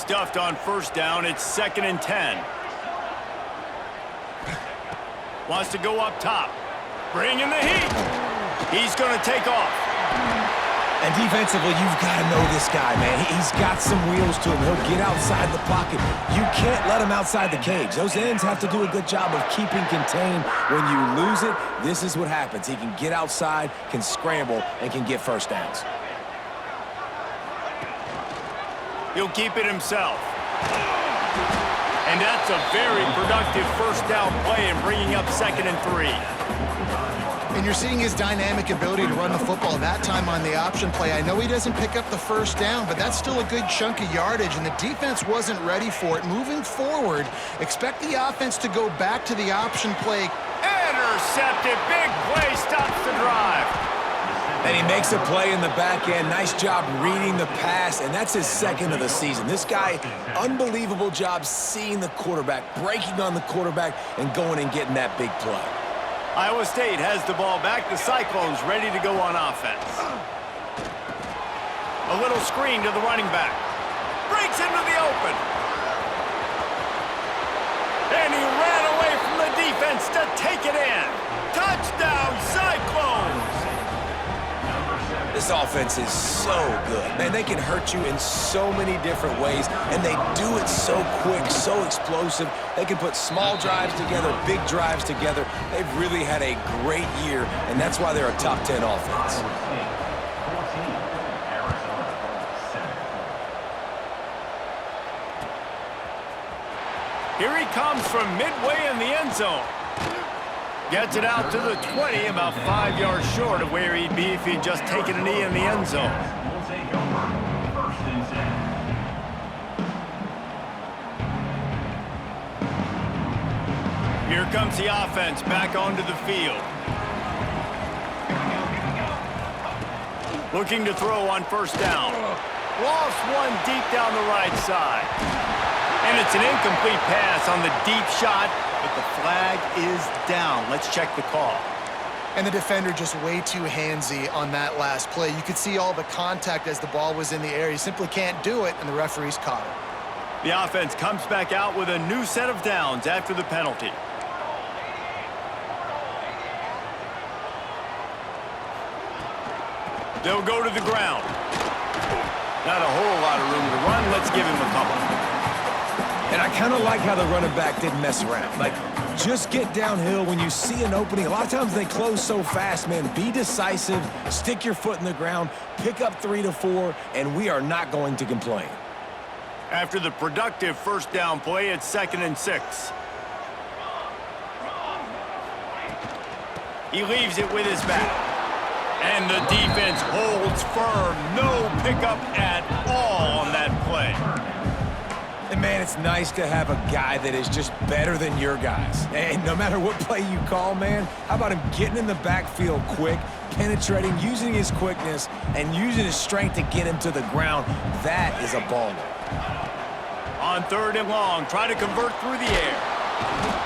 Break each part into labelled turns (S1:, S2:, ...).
S1: stuffed on first down. It's 2nd and 10. Wants to go up top. Bring in the heat. He's going to take off.
S2: And defensively, you've got to know this guy, man. He's got some wheels to him. He'll get outside the pocket. You can't let him outside the cage. Those ends have to do a good job of keeping contained. When you lose it, this is what happens. He can get outside, can scramble, and can get first downs.
S1: He'll keep it himself. And that's a very productive first down play and bringing up 2nd and 3.
S3: And you're seeing his dynamic ability to run the football that time on the option play. I know he doesn't pick up the first down, but that's still a good chunk of yardage, and the defense wasn't ready for it. Moving forward, expect the offense to go back to the option play.
S1: Intercepted. Big play stops the drive.
S2: And he makes a play in the back end. Nice job reading the pass, and that's his 2nd of the season. This guy, unbelievable job seeing the quarterback, breaking on the quarterback, and going and getting that big play.
S1: Iowa State has the ball back. The Cyclones ready to go on offense. A little screen to the running back. Breaks into the open. And he ran away from the defense to take it in. Touchdown, Cyclones!
S2: This offense is so good. Man, they can hurt you in so many different ways, and they do it so quick, so explosive. They can put small drives together, big drives together. They've really had a great year, and that's why they're a top 10 offense.
S1: Here he comes from midway in the end zone. Gets it out to the 20, about 5 yards short of where he'd be if he'd just taken a knee in the end zone. Here comes the offense back onto the field. Looking to throw on first down. Lost one deep down the right side. And it's an incomplete pass on the deep shot, but the flag is down. Let's check the call.
S3: And the defender just way too handsy on that last play. You could see all the contact as the ball was in the air. He simply can't do it, and the referee's caught it.
S1: The offense comes back out with a new set of downs after the penalty. They'll go to the ground. Not a whole lot of room to run. Let's give him a couple.
S2: And I kind of like how the running back didn't mess around. Like, just get downhill when you see an opening. A lot of times they close so fast, man. Be decisive, stick your foot in the ground, pick up 3 to 4, and we are not going to complain.
S1: After the productive first down play, it's 2nd and 6. He leaves it with his back. And the defense holds firm. No pickup at all on that play.
S2: And, man, it's nice to have a guy that is just better than your guys. And no matter what play you call, man, how about him getting in the backfield quick, penetrating, using his quickness, and using his strength to get him to the ground. That is a baller.
S1: On 3rd and long, try to convert through the air.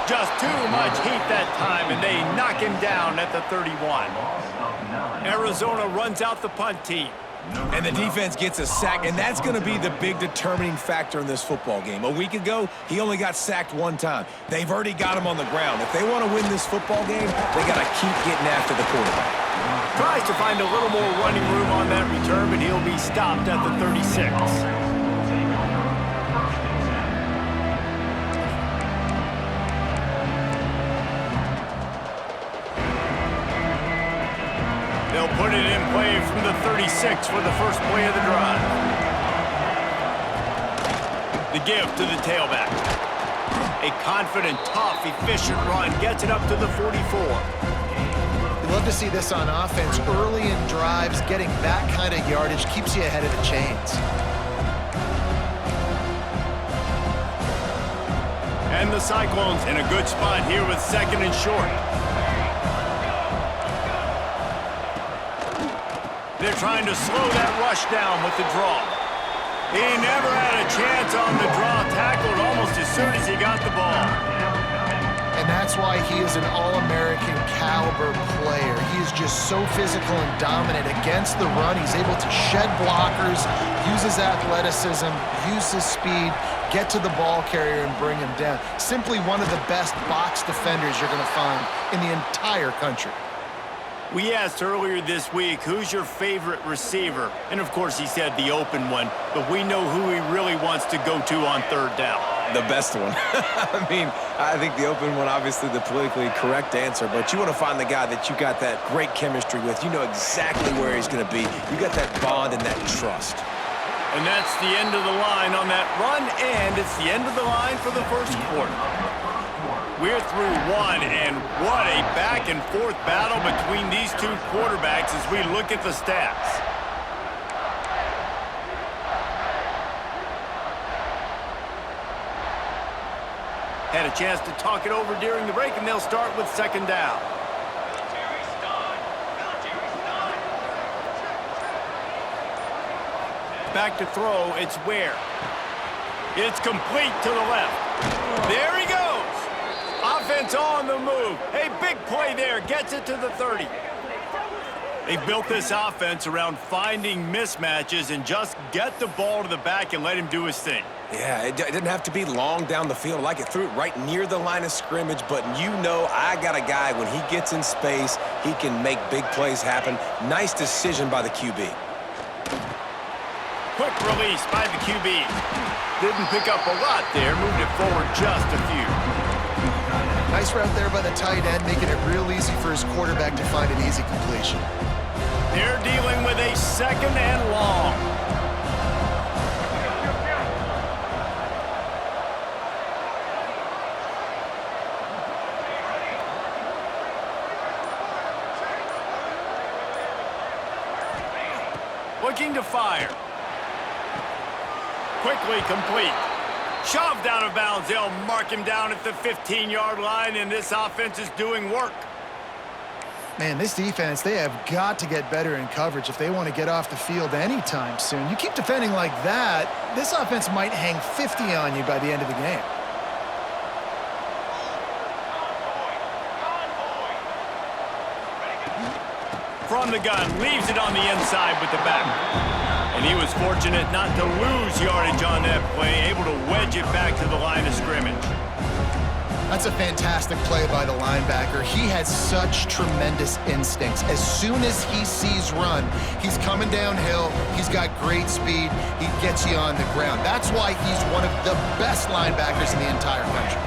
S1: Just too much heat that time, and they knock him down at the 31. Arizona runs out the punt team.
S2: And the defense gets a sack, and that's going to be the big determining factor in this football game. A week ago, he only got sacked 1 time. They've already got him on the ground. If they want to win this football game, they got to keep getting after the quarterback.
S1: Tries to find a little more running room on that return, but he'll be stopped at the 36. They'll put it in play from the 36 for the first play of the drive. The give to the tailback. A confident, tough, efficient run gets it up to the 44.
S3: You'd love to see this on offense. Early in drives, getting that kind of yardage keeps you ahead of the chains.
S1: And the Cyclones in a good spot here with 2nd and short. They're trying to slow that rush down with the draw. He never had a chance on the draw, tackled almost as soon as he got the ball.
S3: And And that's why he is an All-American caliber player. He is just so physical and dominant against the run. He's able to shed blockers, use his athleticism, use his speed, get to the ball carrier and bring him down. Simply one of the best box defenders you're going to find in the entire country.
S1: We asked earlier this week, who's your favorite receiver? And of course he said the open one, but we know who he really wants to go to on third down.
S2: The best one. I mean, I think the open one, obviously the politically correct answer, but you want to find the guy that you got that great chemistry with. You know exactly where he's going to be. You got that bond and that trust.
S1: And that's the end of the line on that run, and it's the end of the line for the first quarter. We're through one, and what a back-and-forth battle between these two quarterbacks as we look at the stats. Had a chance to talk it over during the break, and they'll start with second down. Back to throw, it's Ware. It's complete to the left. There he goes. Offense on the move. A big play there, gets it to the 30. They built this offense around finding mismatches and just get the ball to the back and let him do his thing.
S2: Yeah, it didn't have to be long down the field. Like it threw it right near the line of scrimmage, but you know I got a guy, when he gets in space, he can make big plays happen. Nice decision by the QB.
S1: Quick release by the QB. Didn't pick up a lot there, moved it forward just a few.
S3: Nice route there by the tight end, making it real easy for his quarterback to find an easy completion.
S1: They're dealing with a second and long. Looking to fire. Quickly complete. Shoved out of bounds. They'll mark him down at the 15-yard line, and this offense is doing work.
S3: Man, this defense, they have got to get better in coverage if they want to get off the field anytime soon. You keep defending like that, this offense might hang 50 on you by the end of the game.
S1: From the gun, leaves it on the inside with the back. And he was fortunate not to lose yardage on that play, able to wedge it back to the line of scrimmage.
S3: That's a fantastic play by the linebacker. He has such tremendous instincts. As soon as he sees run, he's coming downhill, he's got great speed, he gets you on the ground. That's why he's one of the best linebackers in the entire country.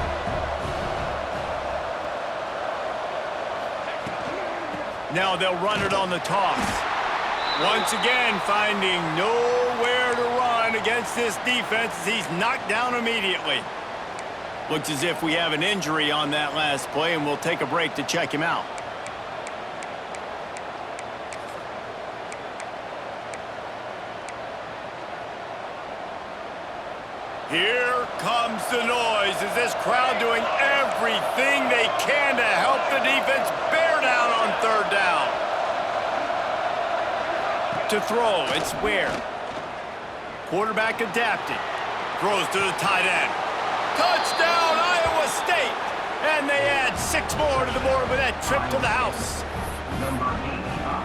S1: Now they'll run it on the toss. Once again, finding nowhere to run against this defense as he's knocked down immediately. Looks as if we have an injury on that last play, and we'll take a break to check him out. Here comes the noise. Is this crowd doing everything they can to help the defense bear down on third down? To throw, it's Ware. Quarterback adapted. Throws to the tight end. Touchdown, Iowa State! And they add 6 more to the board with that trip to the house.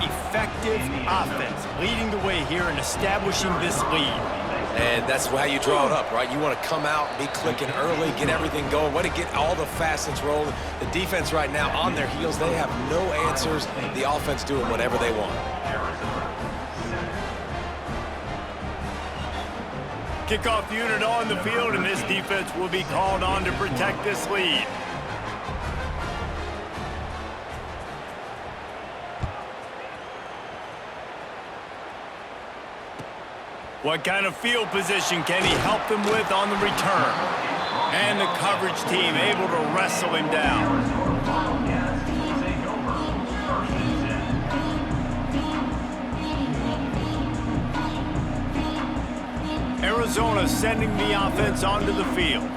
S1: Effective offense, leading the way here and establishing this lead.
S2: And that's how you draw it up, right? You want to come out, be clicking early, get everything going, way to get all the facets rolling. The defense right now on their heels, they have no answers. The offense doing whatever they want.
S1: Kickoff unit on the field, and this defense will be called on to protect this lead. What kind of field position can he help them with on the return? And the coverage team able to wrestle him down. Arizona sending the offense onto the field.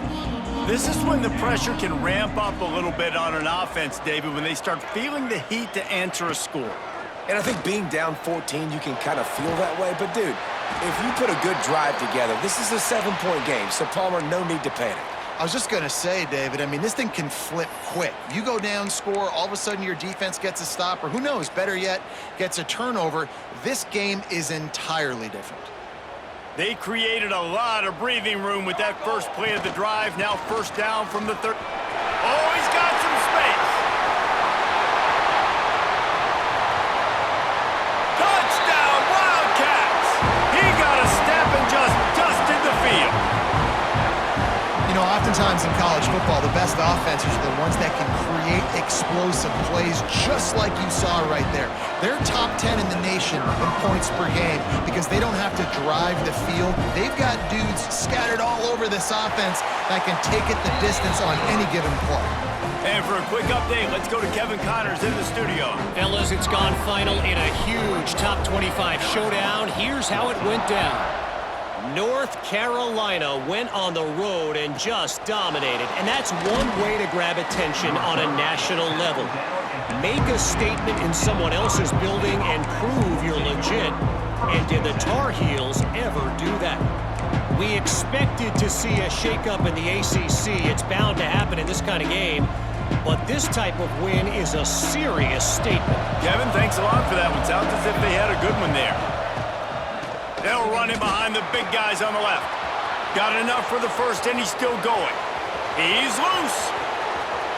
S1: This is when the pressure can ramp up a little bit on an offense, David, when they start feeling the heat to answer a score.
S2: And I think being down 14, you can kind of feel that way. But, dude, if you put a good drive together, this is a 7-point game, so Palmer, no need to panic.
S3: I was just going to say, David, I mean, this thing can flip quick. You go down, score, all of a sudden your defense gets a stop, or who knows, better yet, gets a turnover. This game is entirely different.
S1: They created a lot of breathing room with that first play of the drive. Now first down from the third. Oh, he's got some space. Touchdown, Wildcats! He got a step and just dusted the field.
S3: You know, oftentimes in college football, the best offenses are the ones that can create explosive plays just like you saw right there. They're top 10 in the nation in points per game because they don't have to drive the field. They've got dudes scattered all over this offense that can take it the distance on any given play.
S1: And for a quick update, let's go to Kevin Connors in the studio.
S4: Fellas, it's gone final in a huge top 25 showdown. Here's how it went down. North Carolina went on the road and just dominated, and that's one way to grab attention on a national level. Make a statement in someone else's building and prove you're legit. And did the Tar Heels ever do that? We expected to see a shakeup in the ACC. It's bound to happen in this kind of game. But this type of win is a serious statement.
S1: Kevin, thanks a lot for that one. Sounds as if they had a good one there. They'll run him behind the big guys on the left. Got enough for the first, and he's still going. He's loose.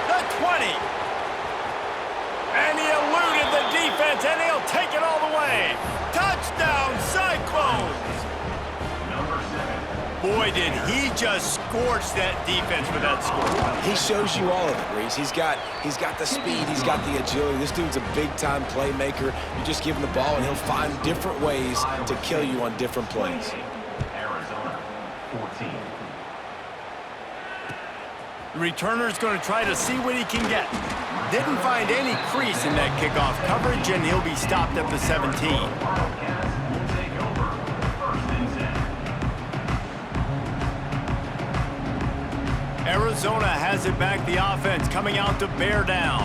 S1: The 20. And he eluded the defense, and he'll take it all the way. Touchdown, Cyclones! Boy, did he just scorch that defense with that score.
S2: He shows you all of it, Reese. He's got the speed, he's got the agility. This dude's a big-time playmaker. You just give him the ball, and he'll find different ways to kill you on different plays.
S5: Arizona, 14.
S1: The returner's going to try to see what he can get. Didn't find any crease in that kickoff coverage, and he'll be stopped at the 17.
S5: Wildcats will take over 1st and 10.
S1: Arizona has it back, the offense coming out to bear down.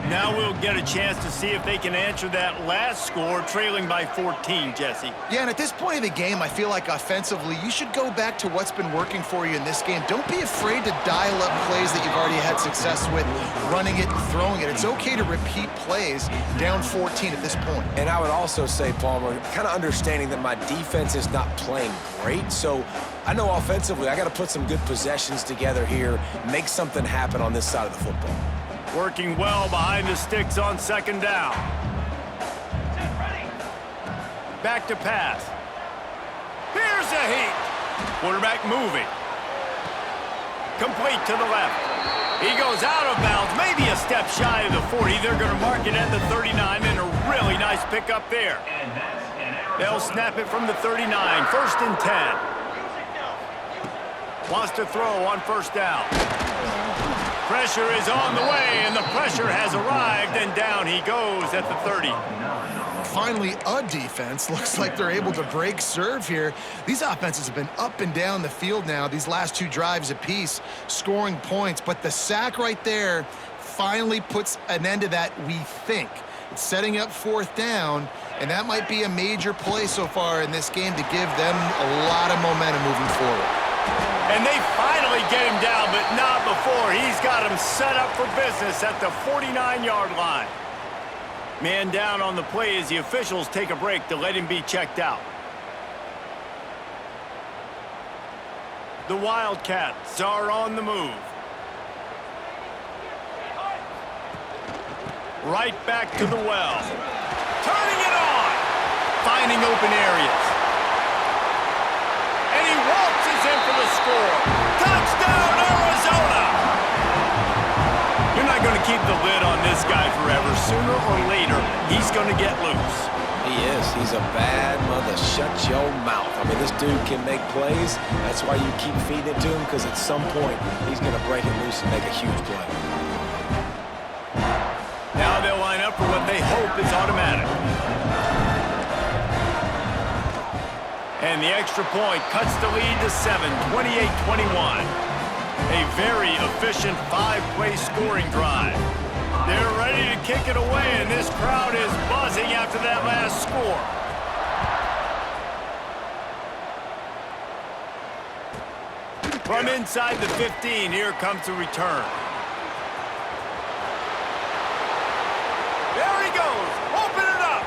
S1: Now we'll get a chance to see if they can answer that last score, trailing by 14, Jesse.
S3: Yeah, and at this point of the game, I feel like offensively, you should go back to what's been working for you in this game. Don't be afraid to dial up plays that you've already had success with, running it and throwing it. It's okay to repeat plays down 14 at this point.
S2: And I would also say, Palmer, kind of understanding that my defense is not playing great, so I know offensively I got to put some good possessions together here, make something happen on this side of the football.
S1: Working well behind the sticks on second down. Back to pass. Here's a heat. Quarterback moving. Complete to the left. He goes out of bounds, maybe a step shy of the 40. They're going to mark it at the 39, and a really nice pickup there. They'll snap it from the 39, 1st and 10. Wants to throw on first down. Pressure is on the way, and the pressure has arrived, and down he goes at the 30.
S3: Finally, a defense. Looks like they're able to break serve here. These offenses have been up and down the field now, these last two drives apiece, scoring points. But the sack right there finally puts an end to that, we think. It's setting up 4th down, and that might be a major play so far in this game to give them a lot of momentum moving forward.
S1: And they finally get him down, but not before. He's got him set up for business at the 49-yard line. Man down on the play as the officials take a break to let him be checked out. The Wildcats are on the move. Right back to the well. Turning it on. Finding open areas. And he waltzes in for the score. Touchdown, Arizona! You're not going to keep the lid on this guy forever. Sooner or later, he's going to get loose.
S2: He is. He's a bad mother. Shut your mouth. I mean, this dude can make plays. That's why you keep feeding it to him, because at some point, he's going to break it loose and make a huge play.
S1: Now they'll line up for what they hope is automatic. And the extra point cuts the lead to 7, 28-21. A very efficient 5-play scoring drive. They're ready to kick it away, and this crowd is buzzing after that last score. From inside the 15, here comes the return. There he goes. Open it up.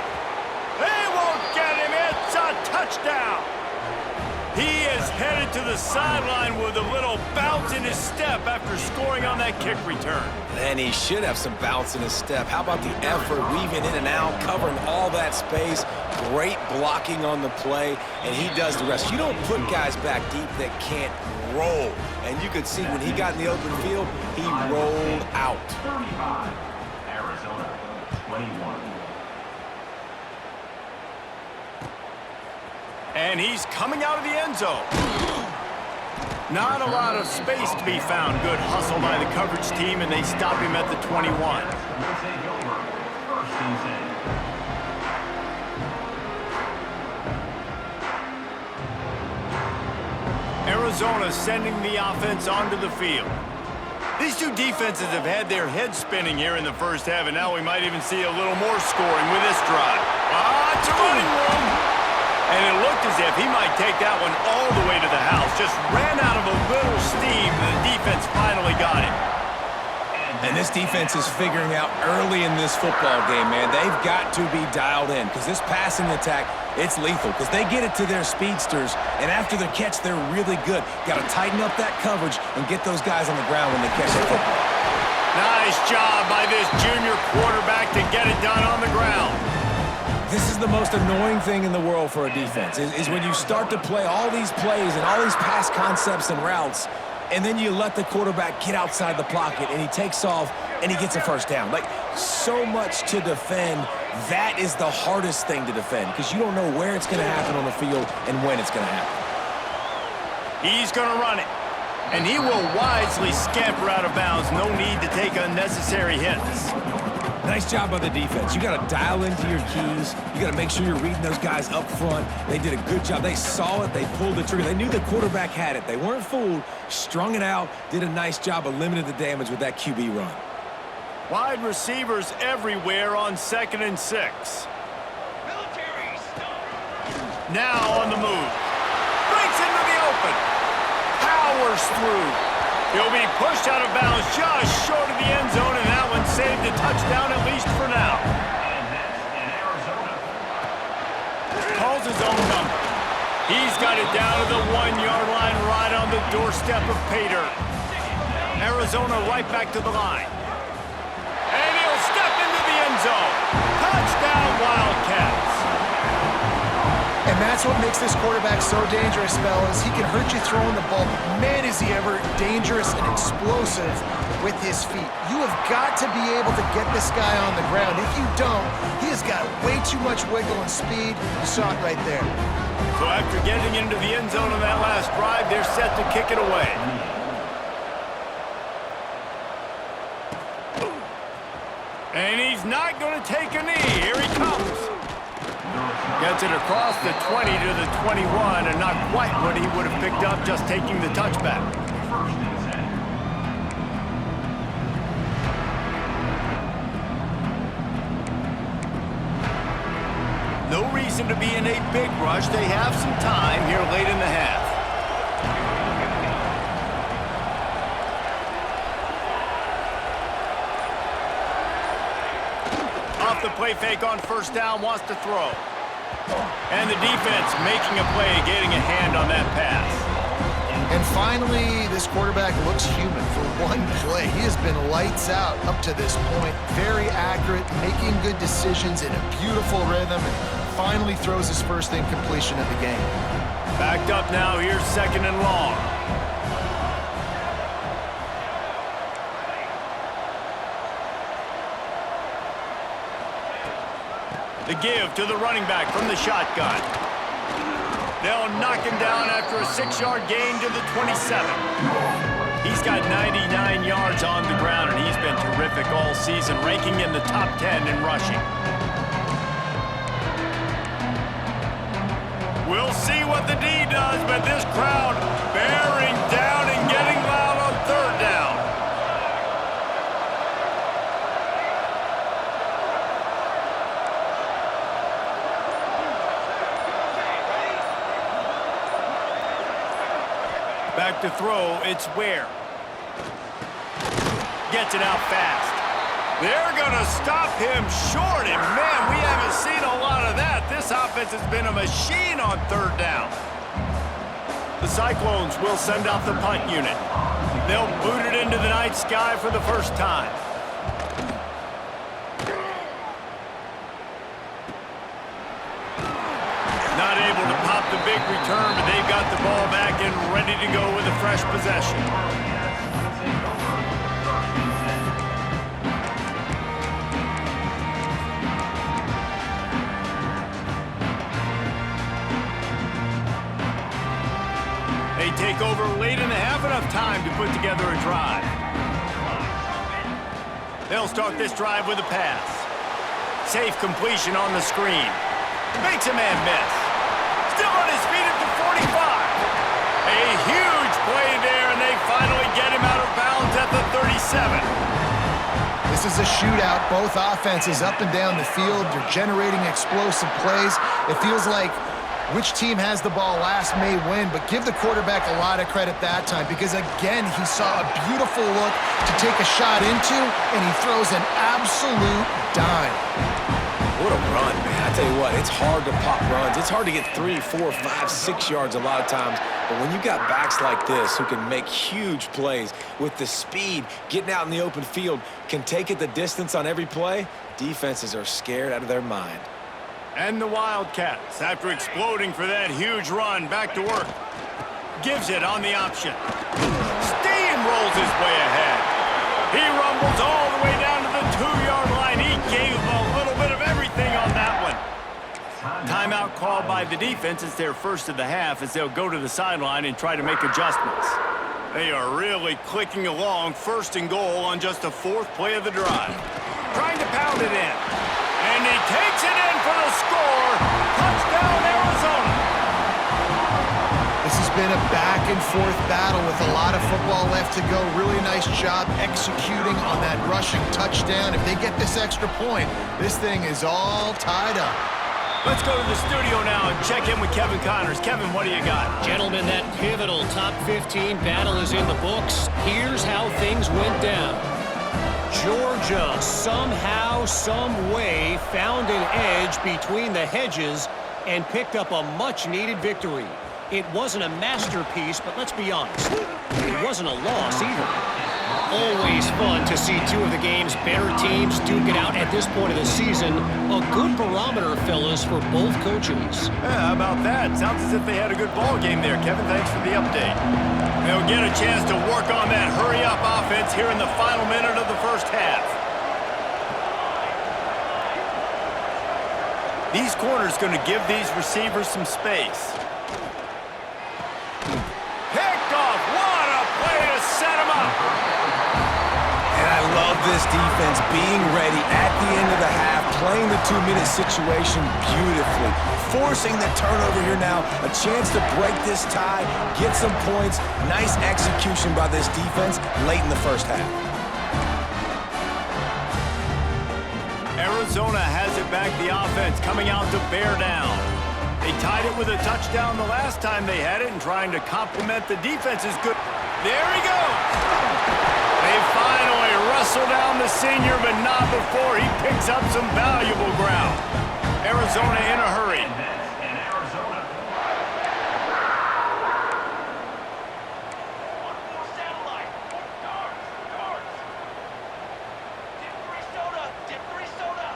S1: They won't get him. It's a touchdown. He is headed to the sideline with a little bounce in his step after scoring on that kick return.
S2: And he should have some bounce in his step. How about the effort, weaving in and out, covering all that space. Great blocking on the play, and he does the rest. You don't put guys back deep that can't roll. And you could see when he got in the open field, he rolled out.
S5: 35. Arizona 21.
S1: And he's coming out of the end zone. Not a lot of space to be found. Good hustle by the coverage team, and they stop him at the 21.
S5: Will take over. First and 10.
S1: Arizona sending the offense onto the field. These two defenses have had their heads spinning here in the first half, and now we might even see a little more scoring with this drive. It's a running room. And it looked as if he might take that one all the way to the house. Just ran out of a little steam, and the defense finally got it.
S2: And this defense is figuring out early in this football game, man. They've got to be dialed in because this passing attack, it's lethal because they get it to their speedsters, and after the catch, they're really good. Got to tighten up that coverage and get those guys on the ground when they catch the football.
S1: Nice job by this junior quarterback to get it done on the ground.
S2: This is the most annoying thing in the world for a defense, is when you start to play all these plays and all these pass concepts and routes, and then you let the quarterback get outside the pocket, and he takes off, and he gets a first down. Like, so much to defend. That is the hardest thing to defend because you don't know where it's going to happen on the field and when it's going to happen.
S1: He's going to run it, and he will wisely scamper out of bounds. No need to take unnecessary hits.
S2: Nice job by the defense. You got to dial into your keys. You got to make sure you're reading those guys up front. They did a good job. They saw it. They pulled the trigger. They knew the quarterback had it. They weren't fooled. Strung it out. Did a nice job of limiting the damage with that QB run.
S1: Wide receivers everywhere on 2nd and 6. Now on the move. Breaks into the open. Powers through. He'll be pushed out of bounds just short of the end zone, and that one saved a touchdown at least for now.
S5: And that's in Arizona.
S1: Calls his own number. He's got it down to the 1-yard line right on the doorstep of Pater. Arizona right back to the line. And he'll step into the end zone. Touchdown, Wildcats.
S3: And that's what makes this quarterback so dangerous, fellas. He can hurt you throwing the ball, but man, is he ever dangerous and explosive with his feet. You have got to be able to get this guy on the ground. If you don't, he has got way too much wiggle and speed. You saw it right there.
S1: So after getting into the end zone on that last drive, they're set to kick it away. And he's not going to take a knee. Here he comes. Gets it across the 20 to the 21, and not quite what he would have picked up just taking the touchback.
S5: First and 10.
S1: No reason to be in a big rush. They have some time here late in the half. Off the play fake on first down, wants to throw. And the defense making a play, getting a hand on that pass.
S3: And finally, this quarterback looks human for one play. He has been lights out up to this point. Very accurate, making good decisions in a beautiful rhythm, and finally throws his first incompletion of the game.
S1: Backed up now, here's 2nd and long. The give to the running back from the shotgun. They'll knock him down after a 6-yard gain to the 27. He's got 99 yards on the ground, and he's been terrific all season, ranking in the top 10 in rushing. We'll see what the D does, but this crowd bearing down and getting loud on 3rd down. Back to throw, it's Ware. Gets it out fast. They're going to stop him short, and man, we haven't seen a lot of that. This offense has been a machine on third down. The Cyclones will send out the punt unit. They'll boot it into the night sky for the first time. Not able to pop the big return, but they've got the ball back and ready to go with a fresh possession. They take over late in the half, enough time to put together a drive. They'll start this drive with a pass. Safe completion on the screen. Makes a man miss. Still on his feet at the 45. A huge play there, and they finally get him out of bounds at the 37.
S3: This is a shootout. Both offenses up and down the field. They're generating explosive plays. It feels like which team has the ball last may win, but give the quarterback a lot of credit that time because, again, he saw a beautiful look to take a shot into, and he throws an absolute dime.
S2: What a run, man. I tell you what, it's hard to pop runs. It's hard to get 3, 4, 5, 6 yards a lot of times. But when you got backs like this who can make huge plays with the speed, getting out in the open field, can take it the distance on every play, defenses are scared out of their mind.
S1: And the Wildcats, after exploding for that huge run, back to work. Gives it on the option. Steamrolls his way ahead. He rumbles all the way down to the 2-yard line. He gave a little bit of everything on that one. Timeout called by the defense. It's their first of the half as they'll go to the sideline and try to make adjustments. They are really clicking along, first and goal on just the 4th play of the drive. Trying to pound it in. And he takes it in for the score. Touchdown, Arizona.
S3: This has been a back-and-forth battle with a lot of football left to go. Really nice job executing on that rushing touchdown. If they get this extra point, this thing is all tied up.
S1: Let's go to the studio now and check in with Kevin Connors. Kevin, what do you got?
S4: Gentlemen, that pivotal top 15 battle is in the books. Here's how things went down. Georgia somehow, some way found an edge between the hedges and picked up a much-needed victory. It wasn't a masterpiece, but let's be honest, it wasn't a loss either. Always fun to see two of the game's better teams duke it out at this point of the season. A good barometer, fellas, for both coaches.
S1: Yeah, how about that? Sounds as if they had a good ball game there. Kevin, thanks for the update. They'll get a chance to work on that hurry-up offense here in the final minute of the first half. These corners going to give these receivers some space. Picked off. What a play to set him up.
S2: And I love this defense being ready at the end of the half, playing the 2-minute situation beautifully, forcing the turnover here now, a chance to break this tie, get some points. Nice execution by this defense late in the first half.
S1: Arizona has it back, the offense coming out to bear down. They tied it with a touchdown the last time they had it, and trying to complement the defense is good. There he goes. They finally wrestle down the senior, but not before he picks up some valuable ground. Arizona in a hurry.
S5: In Arizona. One more satellite. Guards. Dip 3 soda.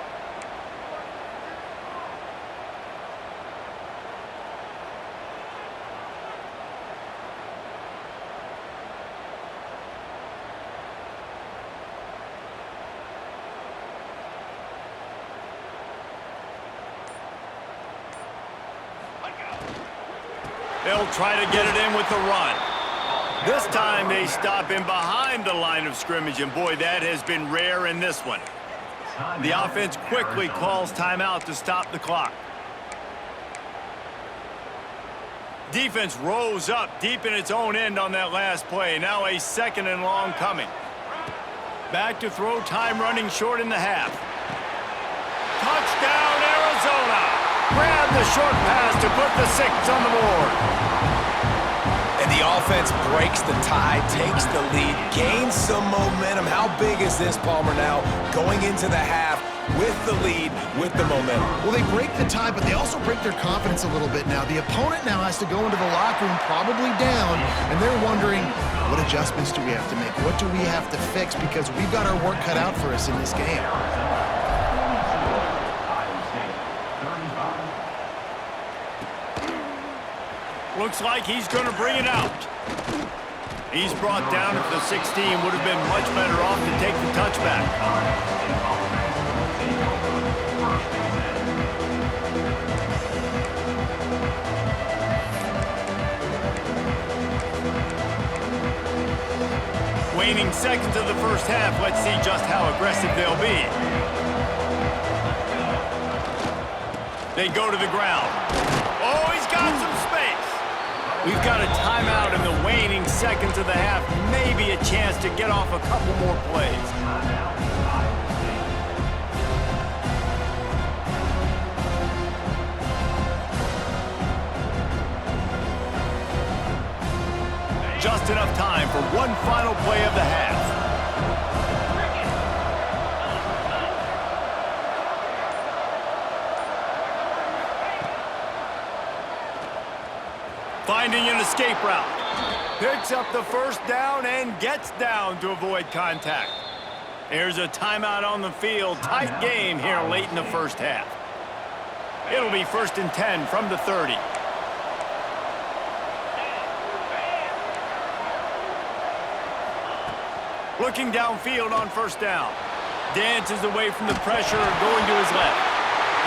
S1: They'll try to get it in with the run. This time they stop him behind the line of scrimmage, and boy, that has been rare in this one. The offense quickly calls timeout to stop the clock. Defense rose up deep in its own end on that last play. Now a 2nd and long coming. Back to throw, time running short in the half. Touchdown, Arizona! Grab the short pass to put the 6 on the board.
S2: And The offense breaks the tie, takes the lead, gains some momentum. How big is this, Palmer, now going into the half with the lead, with the momentum?
S3: Well, they break the tie, but they also break their confidence a little bit now. The opponent now has to go into the locker room probably down, and they're wondering, what adjustments do we have to make? What do we have to fix? Because we've got our work cut out for us in this game.
S1: Looks like he's going to bring it out. He's brought down at the 16. Would have been much better off to take the touchback. Waning seconds of the first half. Let's see just how aggressive they'll be. They go to the ground. Oh, he's got some space. We've got a timeout in the waning seconds of the half. Maybe a chance to get off a couple more plays. Just enough time for one final play of the half. Finding an escape route. Picks up the first down and gets down to avoid contact. There's a timeout on the field. Tight game here late in the first half. It'll be 1st and 10 from the 30. Looking downfield on first down. Dances away from the pressure, going to his left.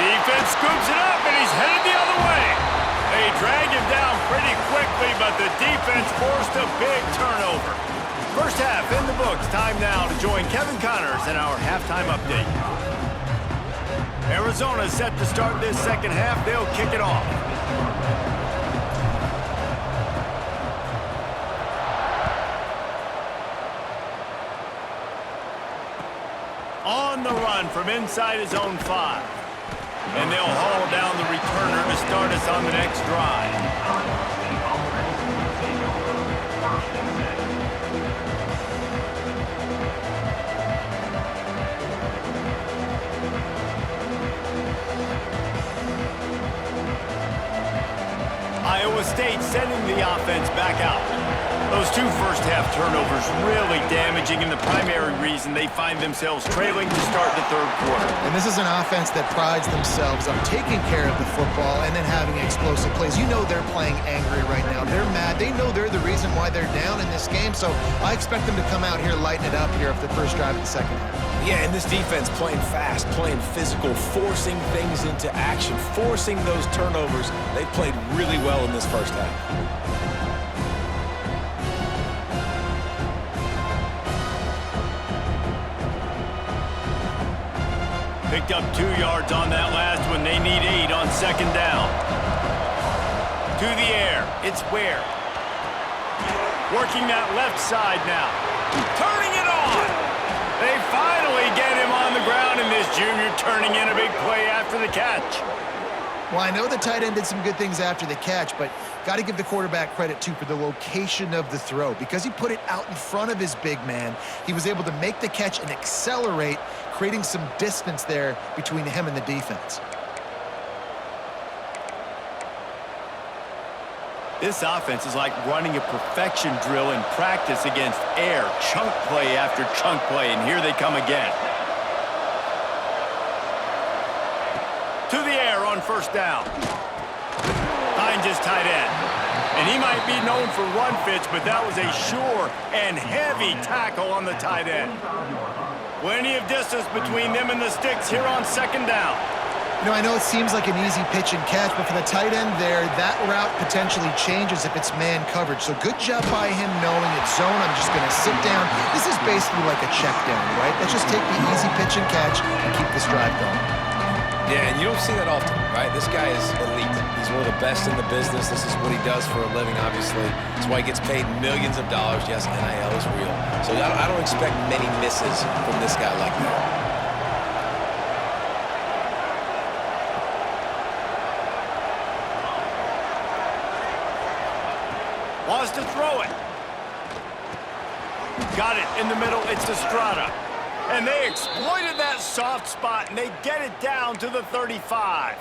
S1: Defense scoops it up, and he's headed the other way. They drag him down pretty quickly, but the defense forced a big turnover. First half in the books. Time now to join Kevin Connors in our halftime update. Arizona set to start this second half. They'll kick it off. On the run from inside his own 5. And they'll haul down the returner to start us on the next drive. Iowa State sending the offense back out. Those 2 first-half turnovers really damaging, and the primary reason they find themselves trailing to start the third quarter.
S3: And this is an offense that prides themselves on taking care of the football and then having explosive plays. You know they're playing angry right now. They're mad. They know they're the reason why they're down in this game, so I expect them to come out here, lighten it up here for the first drive of the second half.
S2: Yeah, and this defense playing fast, playing physical, forcing things into action, forcing those turnovers. They played really well in this first half.
S1: Picked up 2 yards on that last one. They need 8 on second down. To the air. It's Ware. Working that left side now. Turning it on. They finally get him on the ground, and this junior turning in a big play after the catch.
S3: Well, I know the tight end did some good things after the catch, but got to give the quarterback credit, too, for the location of the throw. Because he put it out in front of his big man, he was able to make the catch and accelerate, creating some distance there between him and the defense.
S1: This offense is like running a perfection drill in practice against air. Chunk play after chunk play, and here they come again. To the air on first down. Finds his tight end. And he might be known for run fits, but that was a sure and heavy tackle on the tight end. Plenty of distance between them and the sticks here on second down.
S3: You know, I know it seems like an easy pitch and catch, but for the tight end there, that route potentially changes if it's man coverage. So good job by him knowing it's zone. I'm just going to sit down. This is basically like a check down, right? Let's just take the easy pitch and catch and keep this drive going.
S2: Yeah, and you don't see that often, right? This guy is elite. He's one of the best in the business. This is what he does for a living, obviously. That's why he gets paid millions of dollars. Yes, NIL is real. So I don't expect many misses from this guy like that.
S1: has to throw it. Got it in the middle. It's Estrada. And they exploited that soft spot, and they get it down to the 35.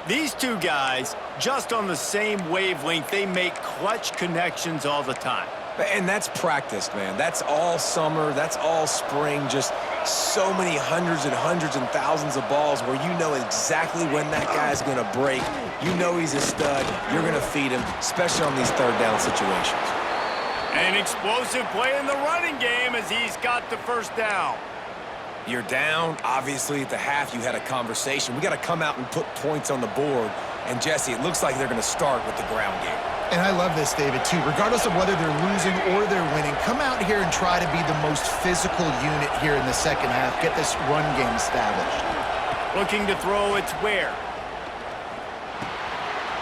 S1: These two guys, just on the same wavelength, they make clutch connections all the time.
S2: And that's practice, man. That's all summer. That's all spring. Just so many hundreds and thousands of balls where you know exactly when that guy's going to break. You know he's a stud. You're going to feed him, especially on these third down situations.
S1: An explosive play in the running game as he's got the first down.
S2: You're down. Obviously, at the half, you had a conversation. We got to come out and put points on the board. And, Jesse, it looks like they're going to start with the ground game.
S3: And I love this, David, too. Regardless of whether they're losing or they're winning, come out here and try to be the most physical unit here in the second half. Get this run game established.
S1: Looking to throw, it's Ware.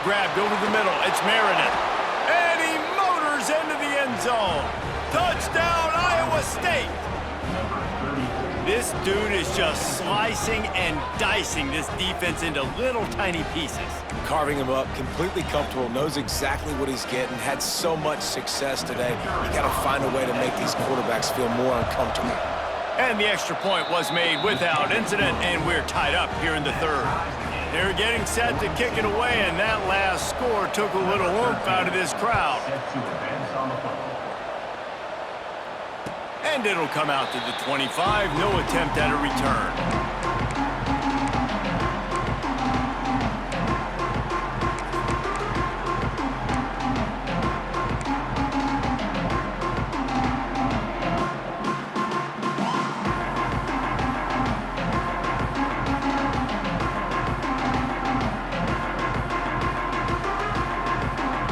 S1: Grabbed over the middle, it's Meredith. And he motors into the end zone. Touchdown, Iowa State. This dude is just slicing and dicing this defense into little tiny pieces.
S2: Carving him up, completely comfortable, knows exactly what he's getting, had so much success today. You got to find a way to make these quarterbacks feel more uncomfortable.
S1: And the extra point was made without incident, and we're tied up here in the third. They're getting set to kick it away, and that last score took a little oomph out of this crowd. And it'll come out to the 25, no attempt at a return.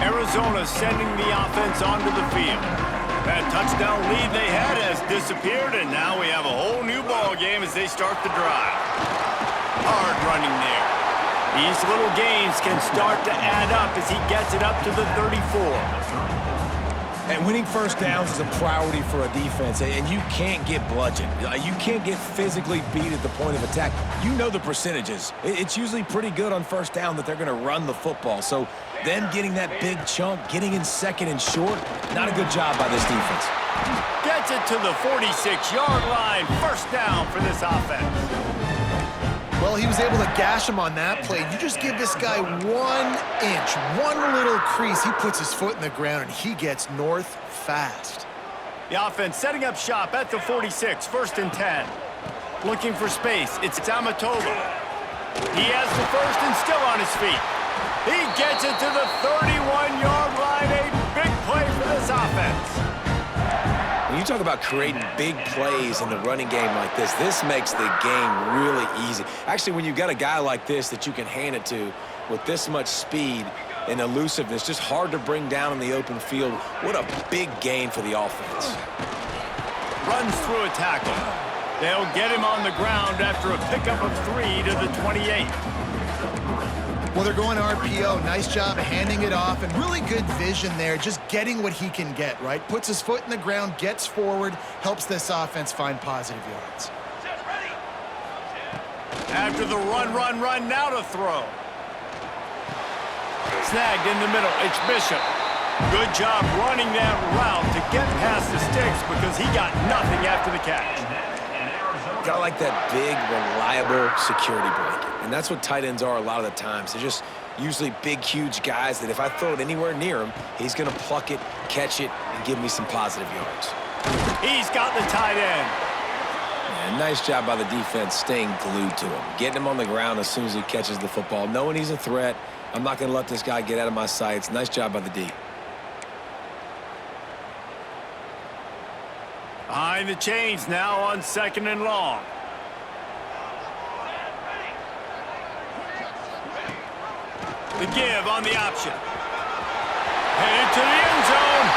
S1: Arizona sending the offense onto the field. That touchdown lead they had has disappeared, and now we have a whole new ball game as they start the drive. Hard running there. These little gains can start to add up as he gets it up to the 34.
S2: And winning first downs is a priority for a defense, and you can't get bludgeoned. You can't get physically beat at the point of attack. You know the percentages. It's usually pretty good on first down that they're going to run the football. So them getting that big chunk, getting in second and short, not a good job by this defense.
S1: Gets it to the 46-yard line. First down for this offense.
S3: Well, he was able to gash him on that play. You just give this guy 1 inch, one little crease. He puts his foot in the ground, and he gets north fast.
S1: The offense setting up shop at the 46, 1st and 10. Looking for space. It's Amatola. He has the first and still on his feet. He gets it to the 31-yard line. A big play for this offense.
S2: When you talk about creating big plays in the running game like this makes the game really easy. Actually, when you've got a guy like this that you can hand it to with this much speed and elusiveness, just hard to bring down in the open field. What a big gain for the offense.
S1: Runs through a tackle. They'll get him on the ground after a pickup of 3 to the 28.
S3: Well, they're going RPO. Nice job handing it off, and really good vision there, just getting what he can get, right? Puts his foot in the ground, gets forward, helps this offense find positive yards.
S1: After the run, now to throw. Snagged in the middle, it's Bishop. Good job running that route to get past the sticks because he got nothing after the catch.
S2: Got like that big, reliable security blanket. And that's what tight ends are a lot of the times. They're just usually big, huge guys that if I throw it anywhere near him, he's going to pluck it, catch it, and give me some positive yards.
S1: He's got the tight end.
S2: Yeah, nice job by the defense staying glued to him. Getting him on the ground as soon as he catches the football. Knowing he's a threat, I'm not going to let this guy get out of my sights. Nice job by the D.
S1: Behind the chains now on 2nd and long. The give on the option. Headed to the end zone.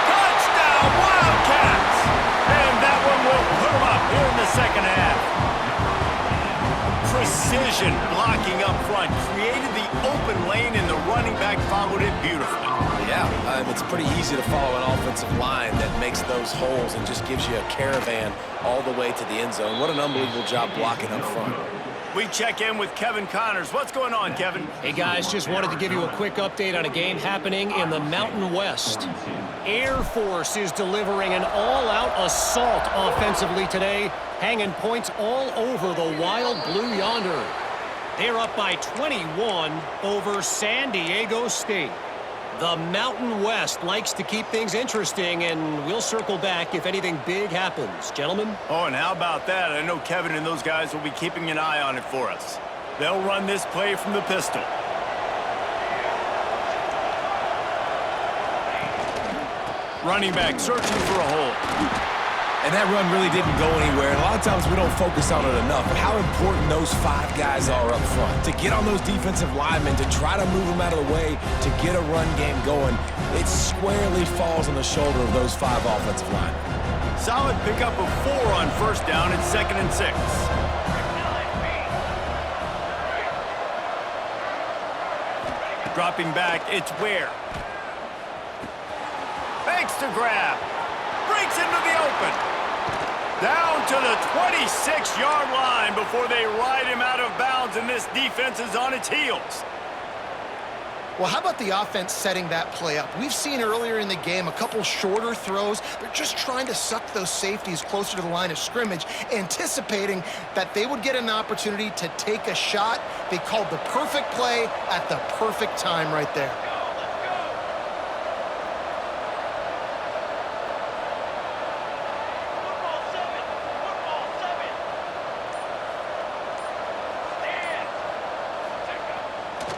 S1: Touchdown, Wildcats! And that one will put them up here in the second half. Precision blocking up front. Created the open lane, and the running back followed it beautifully.
S2: Yeah, it's pretty easy to follow an offensive line that makes those holes and just gives you a caravan all the way to the end zone. What an unbelievable job blocking up front.
S1: We check in with Kevin Connors. What's going on, Kevin?
S4: Hey guys, just wanted to give you a quick update on a game happening in the Mountain West. Air Force is delivering an all-out assault offensively today, hanging points all over the Wild Blue yonder. They're up by 21 over San Diego State. The Mountain West likes to keep things interesting, and we'll circle back if anything big happens. Gentlemen?
S1: Oh, and how about that? I know Kevin and those guys will be keeping an eye on it for us. They'll run this play from the pistol. Running back searching for a hole.
S2: And that run really didn't go anywhere. And a lot of times we don't focus on it enough, but how important those 5 guys are up front. To get on those defensive linemen, to try to move them out of the way, to get a run game going, it squarely falls on the shoulder of those 5 offensive linemen.
S1: Solid pickup of 4 on first down at 2nd and 6. Dropping back, it's Ware. Fakes to grab. Breaks into the open. Down to the 26-yard line before they ride him out of bounds, and this defense is on its heels.
S3: Well, how about the offense setting that play up? We've seen earlier in the game a couple shorter throws. They're just trying to suck those safeties closer to the line of scrimmage, anticipating that they would get an opportunity to take a shot. They called the perfect play at the perfect time right there.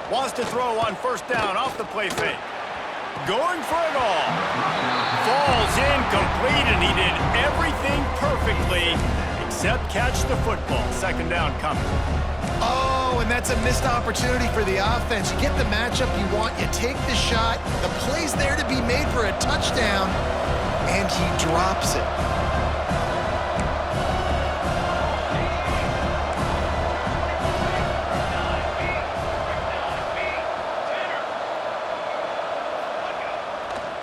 S1: Wants to throw on first down off the play fake. Going for it all. Falls incomplete, and he did everything perfectly except catch the football. 2nd down coming.
S3: Oh, and that's a missed opportunity for the offense. You get the matchup you want, you take the shot, the play's there to be made for a touchdown, and he drops it.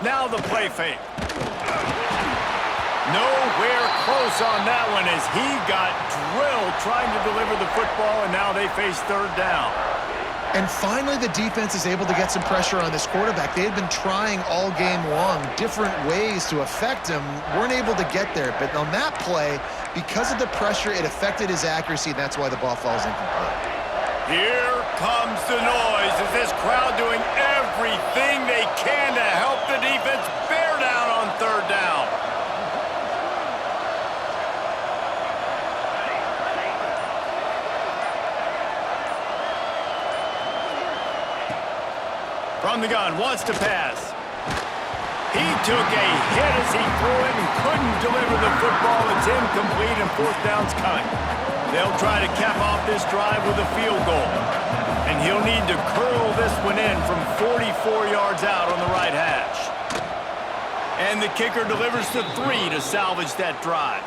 S1: Now the play fake. Nowhere close on that one as he got drilled trying to deliver the football, and now they face 3rd down.
S3: And finally, the defense is able to get some pressure on this quarterback. They had been trying all game long, different ways to affect him, weren't able to get there. But on that play, because of the pressure, it affected his accuracy, and that's why the ball falls incomplete.
S1: Here comes the noise as this crowd doing everything they can to help the defense bear down on 3rd down. From the gun, wants to pass. He took a hit as he threw it and couldn't deliver the football. It's incomplete, and 4th down's coming. They'll try to cap off this drive with a field goal. And he'll need to curl this one in from 44 yards out on the right hash. And the kicker delivers to 3 to salvage that drive.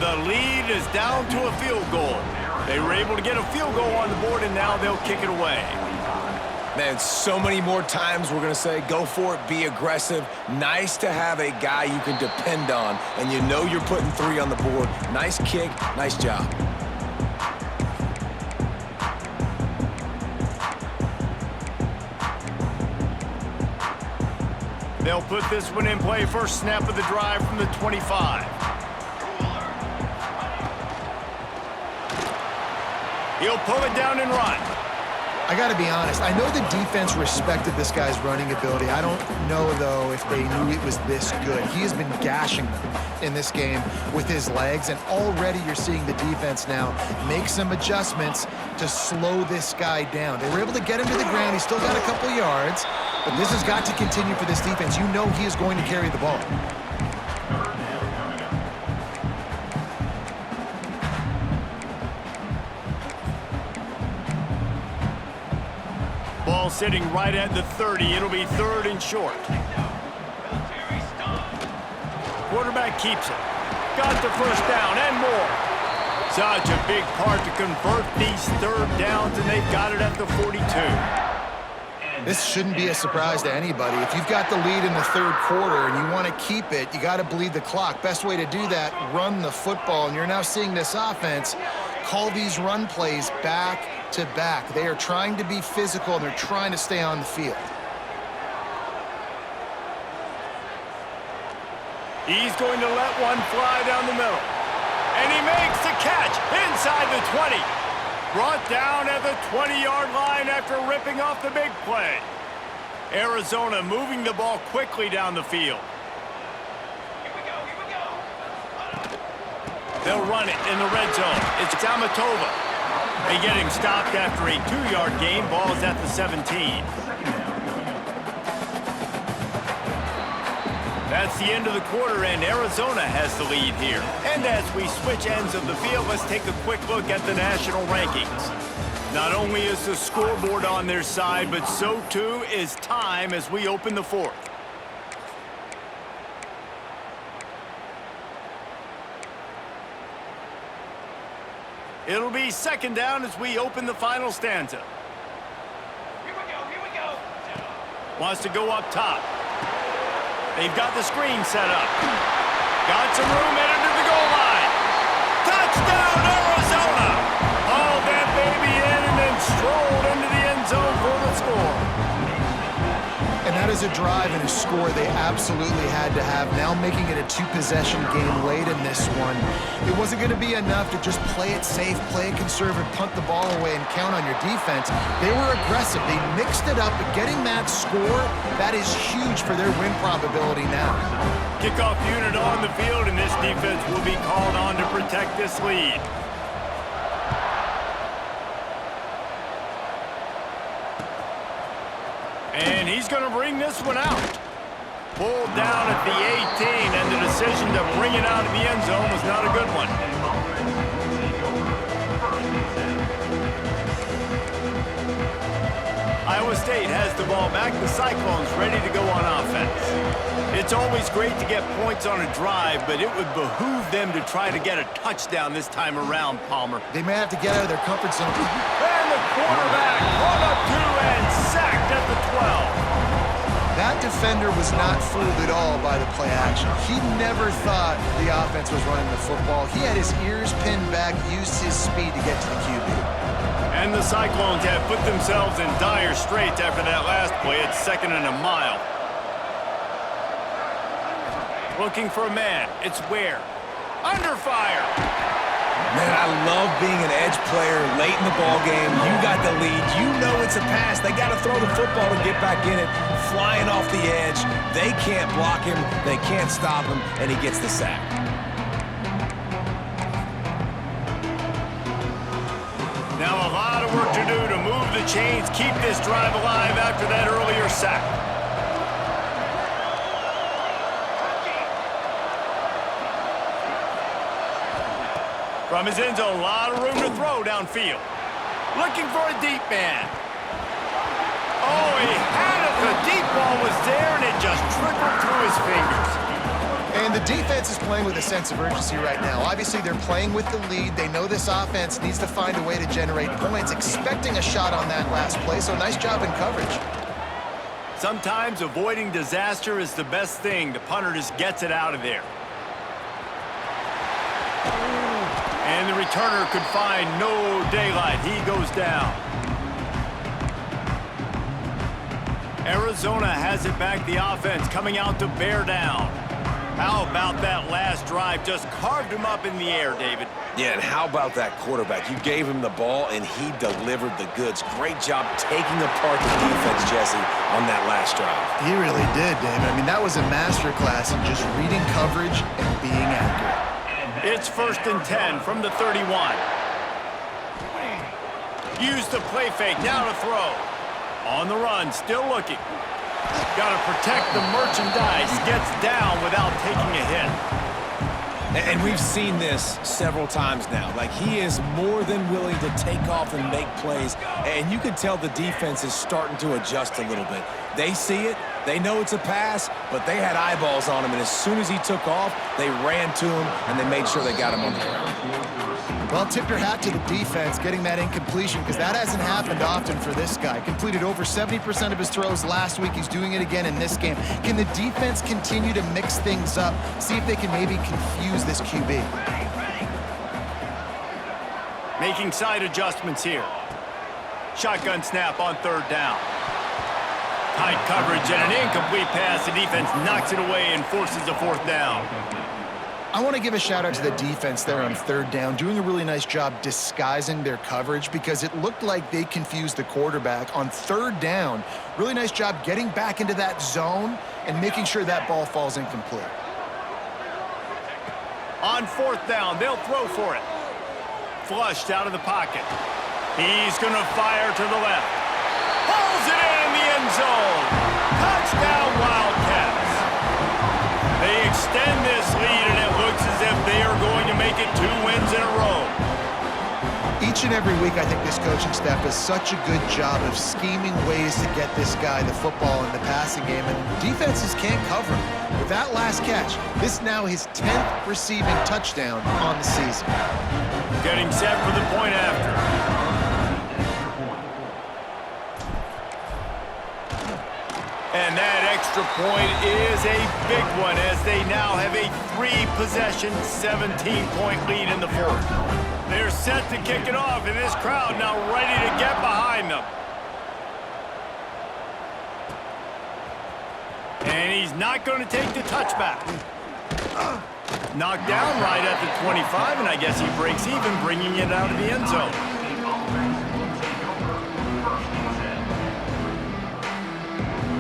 S1: The lead is down to a field goal. They were able to get a field goal on the board, and now they'll kick it away.
S2: Man, so many more times we're going to say, go for it, be aggressive. Nice to have a guy you can depend on, and you know you're putting 3 on the board. Nice kick, nice job.
S1: They'll put this one in play. First snap of the drive from the 25. He'll pull it down and run.
S3: I got to be honest, I know the defense respected this guy's running ability. I don't know, though, if they knew it was this good. He has been gashing them in this game with his legs, and already you're seeing the defense now make some adjustments to slow this guy down. They were able to get him to the ground. He's still got a couple yards, but this has got to continue for this defense. You know he is going to carry the ball.
S1: Ball sitting right at the 30. It'll be 3rd and short. Quarterback keeps it. Got the first down and more. Such a big part to convert these 3rd downs, and they've got it at the 42.
S3: This shouldn't be a surprise to anybody. If you've got the lead in the 3rd quarter and you want to keep it, you got to bleed the clock. Best way to do that, run the football. And you're now seeing this offense call these run plays back to back. They are trying to be physical, and they're trying to stay on the field.
S1: He's going to let one fly down the middle. And he makes the catch inside the 20. Brought down at the 20-yard line after ripping off the big play. Arizona moving the ball quickly down the field. They'll run it in the red zone. It's Tamatova. They get him stopped after a 2-yard gain. Ball's at the 17. That's the end of the quarter, and Arizona has the lead here. And as we switch ends of the field, let's take a quick look at the national rankings. Not only is the scoreboard on their side, but so too is time as we open the fourth. It'll be second down as we open the final stanza.
S5: Here we go.
S1: Wants to go up top. They've got the screen set up. Got some room headed to the goal line. Touchdown, Arizona! Hauled that baby in and then strolled into the end zone for the score.
S3: And that is a drive and a score they absolutely had to have. Now making it a 2-possession game late in this one. It wasn't going to be enough to just play it safe, play it conservative, punt the ball away, and count on your defense. They were aggressive. They mixed it up, but getting that score, that is huge for their win probability now.
S1: Kickoff unit on the field, and this defense will be called on to protect this lead. And he's going to bring this one out. Pulled down at the 18, and the decision to bring it out of the end zone was not a good one. Iowa State has the ball back. The Cyclones ready to go on offense. It's always great to get points on a drive, but it would behoove them to try to get a touchdown this time around, Palmer.
S3: They may have to get out of their comfort zone.
S1: And the quarterback brought up 2 and sacked at the 12.
S3: That defender was not fooled at all by the play action. He never thought the offense was running the football. He had his ears pinned back, used his speed to get to the QB.
S1: And the Cyclones have put themselves in dire straits after that last play. It's 2nd and a mile. Looking for a man. It's Ware. Under fire.
S2: Man, I love being an edge player late in the ball game. You got the lead. You know it's a pass. They got to throw the football to get back in it. Flying off the edge. They can't block him. They can't stop him, and he gets the sack.
S1: Now a lot of work to do to move the chains, keep this drive alive after that earlier sack. From his end zone, a lot of room to throw downfield. Looking for a deep man. Oh, he had it. The deep ball was there, and it just trickled through his fingers.
S3: And the defense is playing with a sense of urgency right now. Obviously, they're playing with the lead. They know this offense needs to find a way to generate points, expecting a shot on that last play, so nice job in coverage.
S1: Sometimes avoiding disaster is the best thing. The punter just gets it out of there. And the returner could find no daylight. He goes down. Arizona has it back. The offense coming out to bear down. How about that last drive? Just carved him up in the air, David.
S2: Yeah, and how about that quarterback? You gave him the ball, and he delivered the goods. Great job taking apart the defense, Jesse, on that last drive.
S3: He really did, David. I mean, that was a masterclass in just reading coverage and being accurate.
S1: It's 1st and 10 from the 31. Use the play fake, now to throw. On the run, still looking. Got to protect the merchandise. Gets down without taking a hit.
S2: And we've seen this several times now. Like, he is more than willing to take off and make plays. And you can tell the defense is starting to adjust a little bit. They see it. They know it's a pass, but they had eyeballs on him. And as soon as he took off, they ran to him, and they made sure they got him on the ground.
S3: Well, tip your hat to the defense getting that incompletion, because that hasn't happened often for this guy. Completed over 70% of his throws last week. He's doing it again in this game. Can the defense continue to mix things up, see if they can maybe confuse this QB?
S1: Making side adjustments here. Shotgun snap on third down. Tight coverage and an incomplete pass. The defense knocks it away and forces a fourth down.
S3: I want to give a shout out to the defense there on third down, doing a really nice job disguising their coverage because it looked like they confused the quarterback on third down. Really nice job getting back into that zone and making sure that ball falls incomplete.
S1: On fourth down, they'll throw for it. Flushed out of the pocket. He's going to fire to the left. Pulls it in the end zone. Touchdown, Wildcats. They extend this lead, and it looks as if they are going to make it 2 wins in a row.
S3: Each and every week, I think this coaching staff does such a good job of scheming ways to get this guy the football in the passing game, and defenses can't cover him. With that last catch, this now his 10th receiving touchdown on the season.
S1: Getting set for the point after. And that extra point is a big one as they now have a 3-possession, 17-point lead in the fourth. They're set to kick it off, and this crowd now ready to get behind them. And he's not going to take the touchback. Knocked down right at the 25, and I guess he breaks even, bringing it out of the end zone.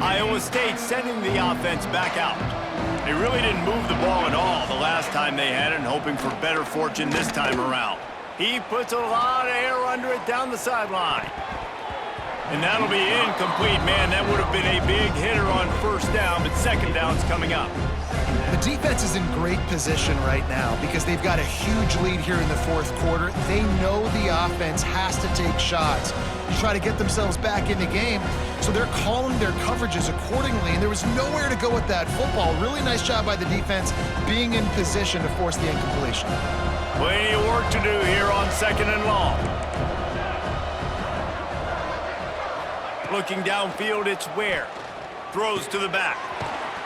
S1: Iowa State sending the offense back out. They really didn't move the ball at all the last time they had it, and hoping for better fortune this time around. He puts a lot of air under it down the sideline. And that'll be incomplete. Man, that would have been a big hitter on first down, but second down's coming up.
S3: The defense is in great position right now because they've got a huge lead here in the fourth quarter. They know the offense has to take shots to try to get themselves back in the game, so they're calling their coverages accordingly, and there was nowhere to go with that football. Really nice job by the defense being in position to force the incompletion.
S1: Plenty of work to do here on second and long. Looking downfield, it's Ware. Throws to the back.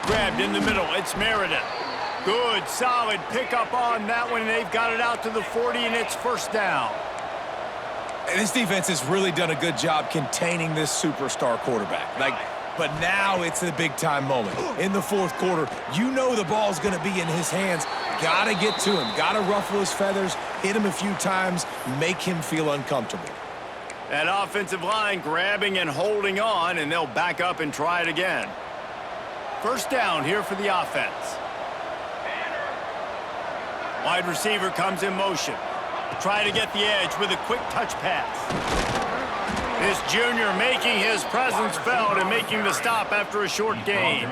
S1: Grabbed in the middle, it's Meredith. Good, solid pickup on that one, and they've got it out to the 40, and it's first down.
S2: And this defense has really done a good job containing this superstar quarterback. But now it's a big-time moment. In the fourth quarter, you know the ball's going to be in his hands. Got to get to him. Got to ruffle his feathers, hit him a few times, make him feel uncomfortable.
S1: That offensive line grabbing and holding on, and they'll back up and try it again. First down here for the offense. Wide receiver comes in motion. Try to get the edge with a quick touch pass. This junior making his presence felt and making the stop after a short gain.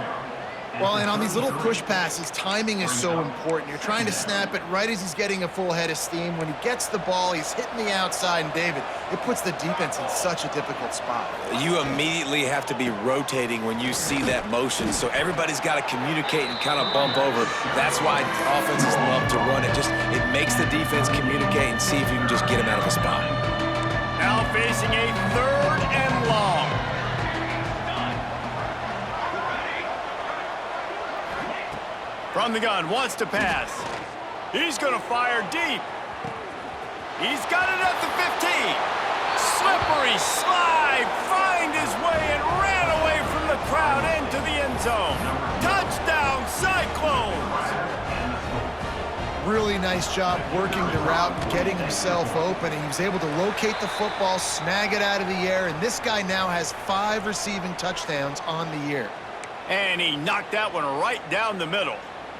S3: Well, and on these little push passes, timing is so important. You're trying to snap it right as he's getting a full head of steam. When he gets the ball, he's hitting the outside, and David, it puts the defense in such a difficult spot.
S2: You immediately have to be rotating when you see that motion, so everybody's got to communicate and kind of bump over. That's why offenses love to run it. It makes the defense communicate and see if you can just get him out of a spot.
S1: Now facing a third and long. From the gun, wants to pass. He's going to fire deep. He's got it at the 15. Slippery slide, find his way and ran away from the crowd into the end zone. Touchdown, Cyclones!
S3: Really nice job working the route and getting himself open. And he was able to locate the football, snag it out of the air, and this guy now has 5 receiving touchdowns on the year.
S1: And he knocked that one right down the middle.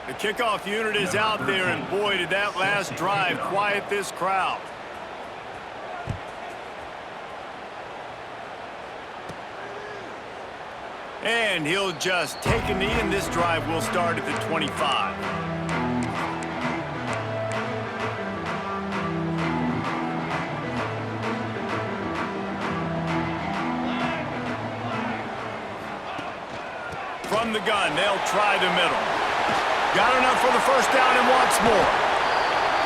S1: The kickoff unit is out there, and boy, did that last drive quiet this crowd. And he'll just take a knee, and this drive will start at the 25. From the gun, they'll try the middle. Got enough for the first down and wants more.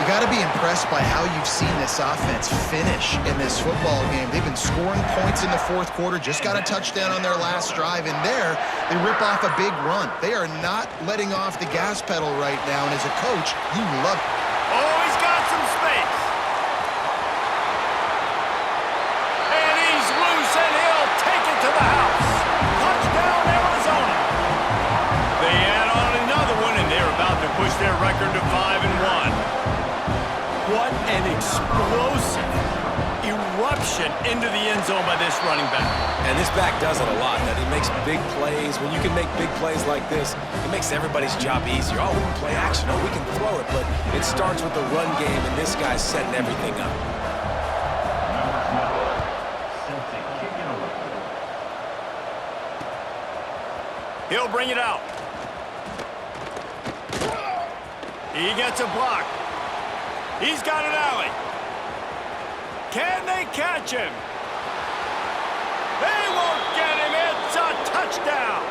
S3: You got to be impressed by how you've seen this offense finish in this football game. They've been scoring points in the fourth quarter, just got a touchdown on their last drive, and there they rip off a big run. They are not letting off the gas pedal right now, and as a coach, you love it.
S1: Oh, he's got some space. push their record to 5-1. What an explosive eruption into the end zone by this running back.
S2: And this back does it a lot. That he makes big plays. When you can make big plays like this, it makes everybody's job easier. Oh, we can play action. Oh, we can throw it. But it starts with the run game, and this guy's setting everything up.
S1: He'll bring it out. He gets a block. He's got an alley. Can they catch him? They won't get him. It's a touchdown.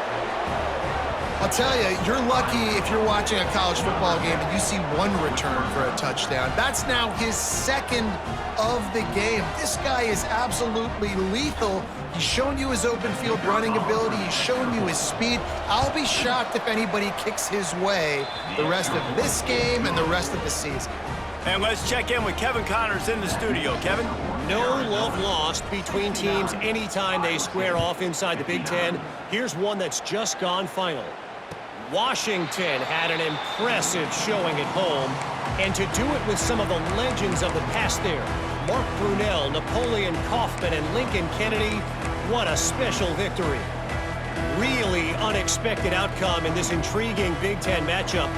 S3: I'll tell you, you're lucky if you're watching a college football game and you see one return for a touchdown. That's now his second of the game. This guy is absolutely lethal. He's shown you his open field running ability. He's shown you his speed. I'll be shocked if anybody kicks his way the rest of this game and the rest of the season.
S1: And let's check in with Kevin Connors in the studio. Kevin?
S4: No love lost between teams anytime they square off inside the Big Ten. Here's one that's just gone final. Washington had an impressive showing at home, and to do it with some of the legends of the past there, Mark Brunell, Napoleon Kaufman, and Lincoln Kennedy, what a special victory. Really unexpected outcome in this intriguing Big Ten matchup,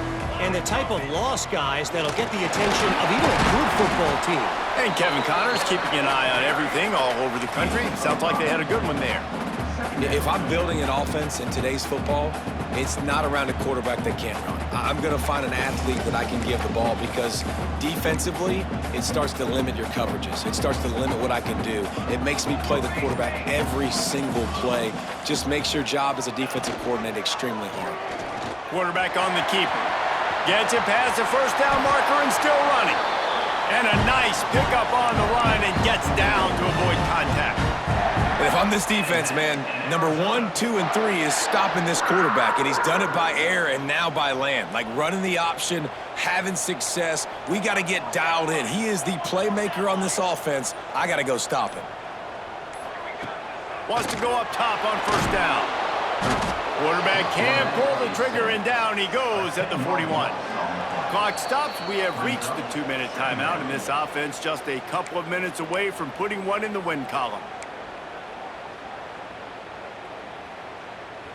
S4: and the type of loss, guys, that'll get the attention of even a good football team.
S1: And Kevin Connors keeping an eye on everything all over the country. Sounds like they had a good one there.
S2: If I'm building an offense in today's football, it's not around a quarterback that can't run. I'm going to find an athlete that I can give the ball because defensively, it starts to limit your coverages. It starts to limit what I can do. It makes me play the quarterback every single play. Just makes your job as a defensive coordinator extremely hard.
S1: Quarterback on the keeper. Gets it past the first down marker and still running. And a nice pickup on the line and gets down to avoid contact.
S2: And if I'm this defense, man, number 1, 2, and 3 is stopping this quarterback, and he's done it by air and now by land. Like running the option, having success. We got to get dialed in. He is the playmaker on this offense. I got to go stop him.
S1: Wants to go up top on first down. Quarterback can pull the trigger, and down he goes at the 41. Clock stops. We have reached the 2-minute timeout, and this offense just a couple of minutes away from putting one in the win column.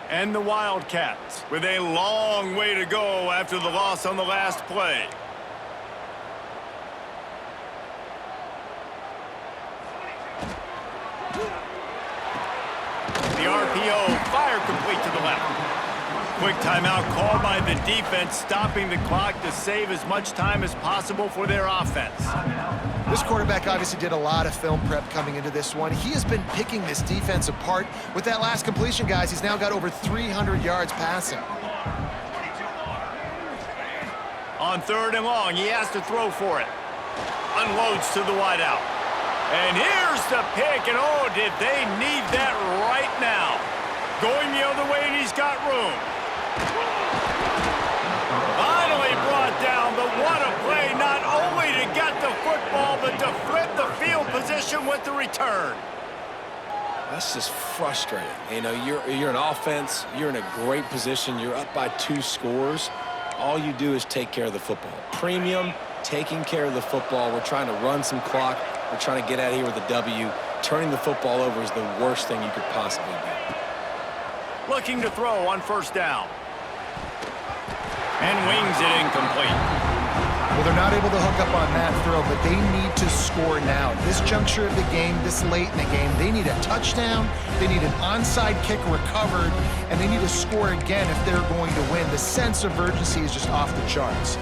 S1: And the Wildcats with a long way to go after the loss on the last play. The RPO, fire complete to the left. Quick timeout called by the defense, stopping the clock to save as much time as possible for their offense.
S3: This quarterback obviously did a lot of film prep coming into this one. He has been picking this defense apart. With that last completion, guys, he's now got over 300 yards passing.
S1: On 3rd and long, he has to throw for it. Unloads to the wideout. And here's the pick, and oh, did they need that right now. Going the other way, and he's got room. Finally brought down, but what a play, not only to get the football, but to flip the field position with the return.
S2: That's just frustrating. You know, you're an offense, you're in a great position, you're up by 2 scores. All you do is take care of the football. Premium, taking care of the football. We're trying to run some clock. We're trying to get out of here with a W. Turning the football over is the worst thing you could possibly do.
S1: Looking to throw on first down. And wings it incomplete.
S3: Well, they're not able to hook up on that throw, but they need to score now. This juncture of the game, this late in the game, they need a touchdown, they need an onside kick recovered, and they need to score again if they're going to win. The sense of urgency is just off the charts.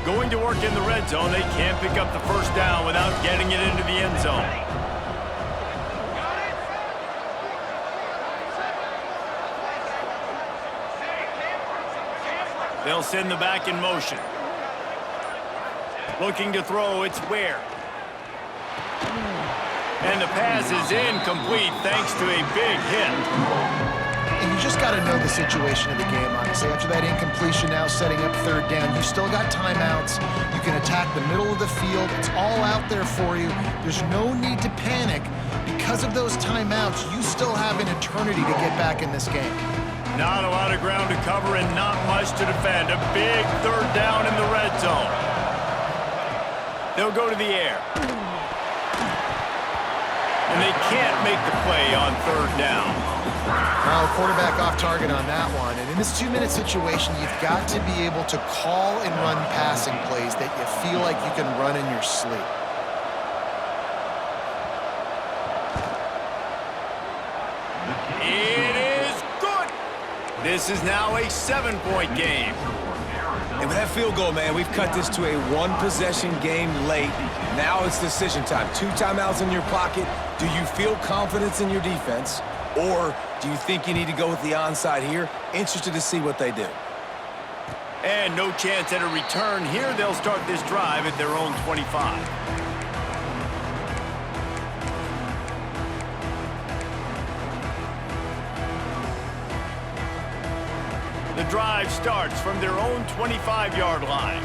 S1: Going to work in the red zone, they can't pick up the first down without getting it into the end zone. They'll send the back in motion. Looking to throw, it's Ware. And the pass is incomplete thanks to a big hit.
S3: And you just got to know the situation of the game, honestly. After that incompletion now setting up 3rd down, you still got timeouts. You can attack the middle of the field. It's all out there for you. There's no need to panic because of those timeouts, you still have an eternity to get back in this game.
S1: Not a lot of ground to cover and not much to defend. A big third down in the red zone. They'll go to the air. And they can't make the play on third down.
S3: Well, quarterback off target on that one. And in this 2-minute situation, you've got to be able to call and run passing plays that you feel like you can run in your sleep.
S1: It is good. This is now a 7-point game.
S2: And with that field goal, man, we've cut this to a one-possession game late. Now it's decision time. 2 timeouts in your pocket. Do you feel confidence in your defense? Or do you think you need to go with the onside here? Interested to see what they do.
S1: And no chance at a return here. They'll start this drive at their own 25. The drive starts from their own 25-yard line.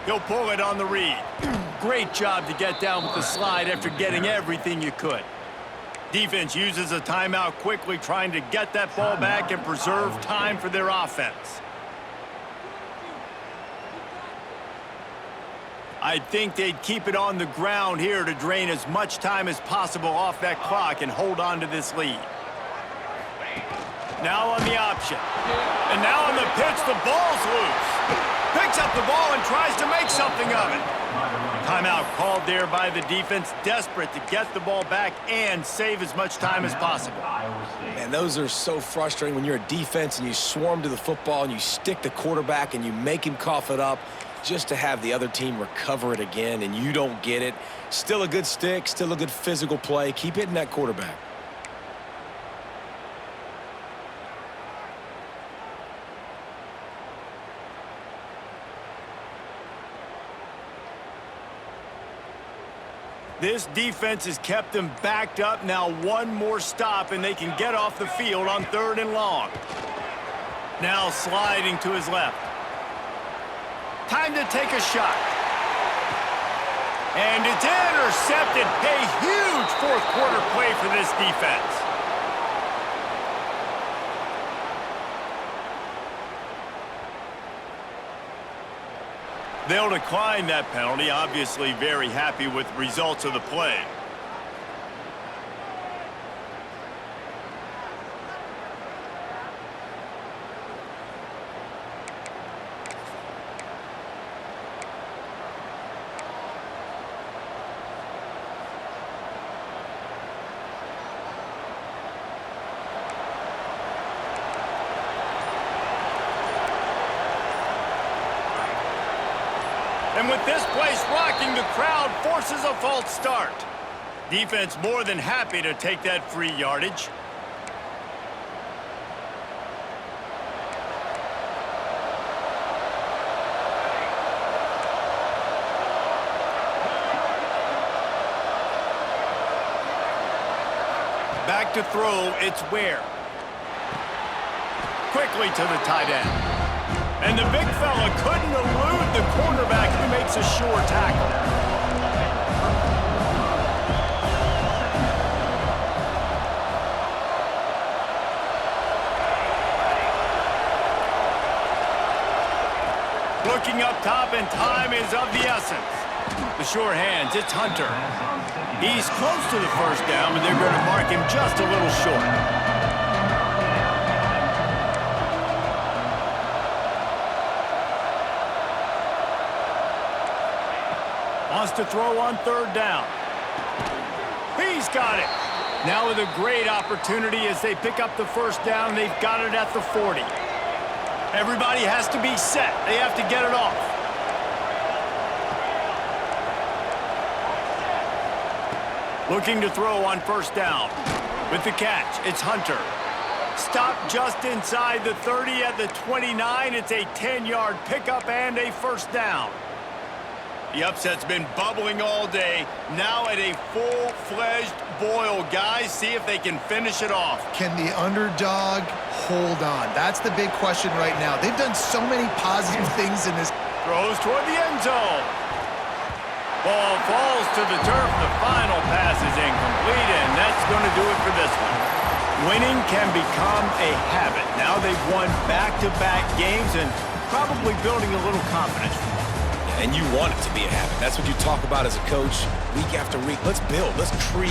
S1: He'll pull it on the read. Great job to get down with the slide after getting everything you could. Defense uses a timeout quickly, trying to get that ball back and preserve time for their offense. I think they'd keep it on the ground here to drain as much time as possible off that clock and hold on to this lead. Now on the option. And now on the pitch, the ball's loose. Picks up the ball and tries to make something of it. Timeout called there by the defense, desperate to get the ball back and save as much time as possible.
S2: Man, those are so frustrating when you're a defense and you swarm to the football and you stick the quarterback and you make him cough it up just to have the other team recover it again and you don't get it. Still a good stick, still a good physical play. Keep hitting that quarterback.
S1: This defense has kept them backed up. Now one more stop and they can get off the field on 3rd and long. Now sliding to his left. Time to take a shot. And it's intercepted. A huge 4th quarter play for this defense. They'll decline that penalty, obviously very happy with the results of the play. And with this place rocking, the crowd forces a false start. Defense more than happy to take that free yardage. Back to throw, it's Ware. Quickly to the tight end. And the big fella couldn't elude the cornerback who makes a sure tackle. Looking up top, and time is of the essence. The sure hands, it's Hunter. He's close to the first down, but they're going to mark him just a little short. Wants to throw on 3rd down. He's got it. Now with a great opportunity as they pick up the first down. They've got it at the 40. Everybody has to be set. They have to get it off. Looking to throw on 1st down. With the catch, it's Hunter. Stopped just inside the 30 at the 29. It's a 10-yard pickup and a 1st down. The upset's been bubbling all day. Now at a full-fledged boil. Guys, see if they can finish it off.
S3: Can the underdog hold on? That's the big question right now. They've done so many positive things in this.
S1: Throws toward the end zone. Ball falls to the turf. The final pass is incomplete, and that's going to do it for this one. Winning can become a habit. Now they've won back-to-back games and probably building a little confidence.
S2: And you want it to be a habit. That's what you talk about as a coach week after week. Let's build. Let's create.